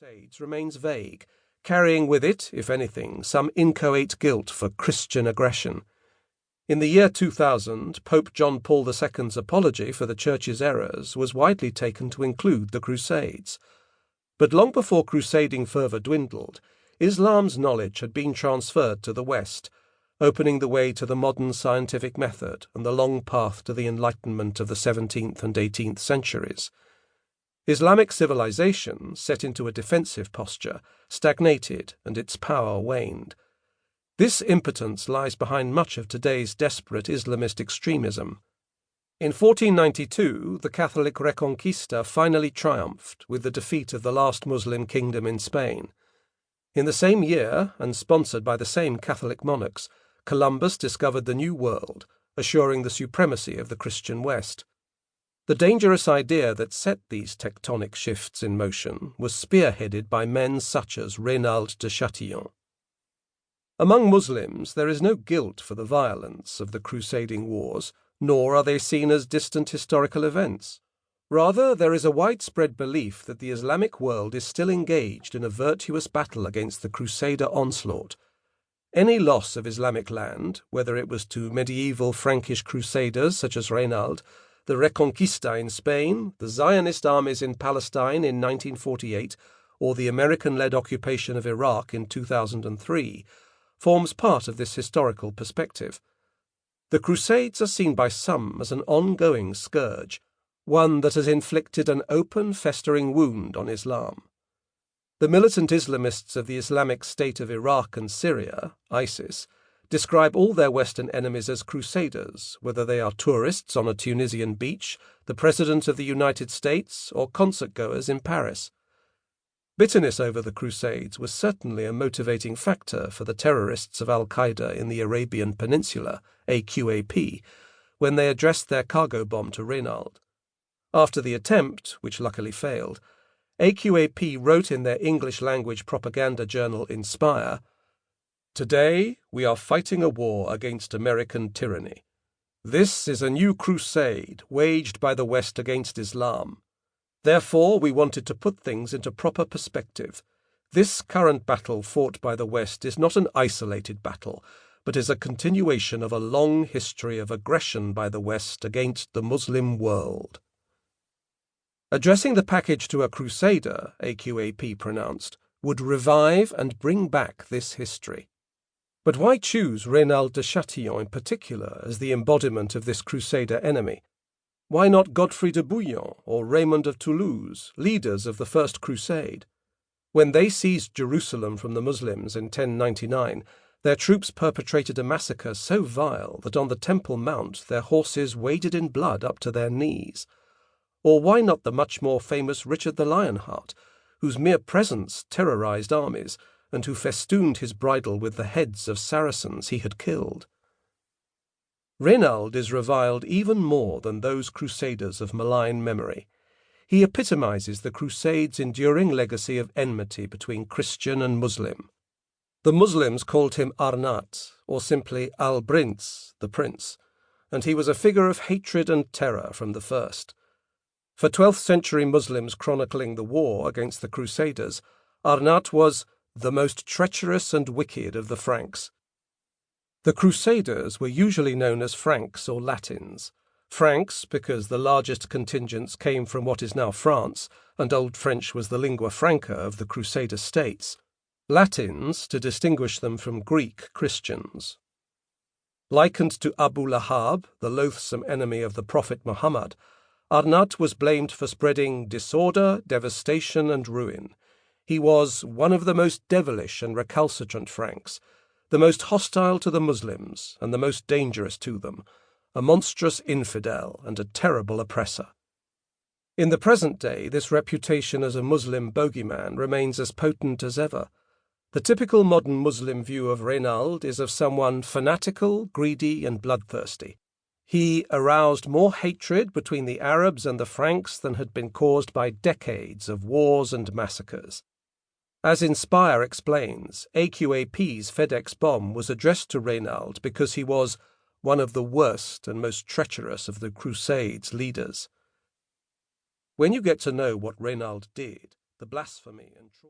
Crusades remains vague, carrying with it, if anything, some inchoate guilt for Christian aggression. In the year 2000, Pope John Paul II's apology for the Church's errors was widely taken to include the Crusades. But long before crusading fervour dwindled, Islam's knowledge had been transferred to the West, opening the way to the modern scientific method and the long path to the Enlightenment of the 17th and 18th centuries. Islamic civilization, set into a defensive posture, stagnated and its power waned. This impotence lies behind much of today's desperate Islamist extremism. In 1492, the Catholic Reconquista finally triumphed with the defeat of the last Muslim kingdom in Spain. In the same year, and sponsored by the same Catholic monarchs, Columbus discovered the New World, assuring the supremacy of the Christian West. The dangerous idea that set these tectonic shifts in motion was spearheaded by men such as Reynald de Chatillon. Among Muslims, there is no guilt for the violence of the crusading wars, nor are they seen as distant historical events. Rather, there is a widespread belief that the Islamic world is still engaged in a virtuous battle against the Crusader onslaught. Any loss of Islamic land, whether it was to medieval Frankish crusaders such as Reynald, the Reconquista in Spain, the Zionist armies in Palestine in 1948, or the American-led occupation of Iraq in 2003, forms part of this historical perspective. The Crusades are seen by some as an ongoing scourge, one that has inflicted an open, festering wound on Islam. The militant Islamists of the Islamic State of Iraq and Syria, ISIS, describe all their Western enemies as crusaders, whether they are tourists on a Tunisian beach, the President of the United States, or concert-goers in Paris. Bitterness over the Crusades was certainly a motivating factor for the terrorists of Al-Qaeda in the Arabian Peninsula, AQAP, when they addressed their cargo bomb to Reynald. After the attempt, which luckily failed, AQAP wrote in their English-language propaganda journal Inspire, "Today we are fighting a war against American tyranny. This is a new crusade waged by the West against Islam. Therefore we wanted to put things into proper perspective. This current battle fought by the West is not an isolated battle, but is a continuation of a long history of aggression by the West against the Muslim world." Addressing the package to a crusader, AQAP pronounced, would revive and bring back this history. But why choose Reynald de Chatillon in particular as the embodiment of this crusader enemy? Why not Godfrey de Bouillon or Raymond of Toulouse, leaders of the First Crusade? When they seized Jerusalem from the Muslims in 1099, their troops perpetrated a massacre so vile that on the Temple Mount their horses waded in blood up to their knees. Or why not the much more famous Richard the Lionheart, whose mere presence terrorized armies, and who festooned his bridle with the heads of Saracens he had killed? Reynald is reviled even more than those crusaders of malign memory. He epitomizes the Crusades' enduring legacy of enmity between Christian and Muslim. The Muslims called him Arnat, or simply Al-Prince, the Prince, and he was a figure of hatred and terror from the first. For 12th century Muslims chronicling the war against the Crusaders, Arnat was the most treacherous and wicked of the Franks. The Crusaders were usually known as Franks or Latins. Franks because the largest contingents came from what is now France, and Old French was the lingua franca of the Crusader states. Latins to distinguish them from Greek Christians. Likened to Abu Lahab, the loathsome enemy of the Prophet Muhammad, Arnat was blamed for spreading disorder, devastation, and ruin. He was one of the most devilish and recalcitrant Franks, the most hostile to the Muslims and the most dangerous to them, a monstrous infidel and a terrible oppressor. In the present day, this reputation as a Muslim bogeyman remains as potent as ever. The typical modern Muslim view of Reynald is of someone fanatical, greedy, and bloodthirsty. He aroused more hatred between the Arabs and the Franks than had been caused by decades of wars and massacres. As Inspire explains, AQAP's FedEx bomb was addressed to Reynald because he was one of the worst and most treacherous of the Crusades' leaders. When you get to know what Reynald did, the blasphemy and trauma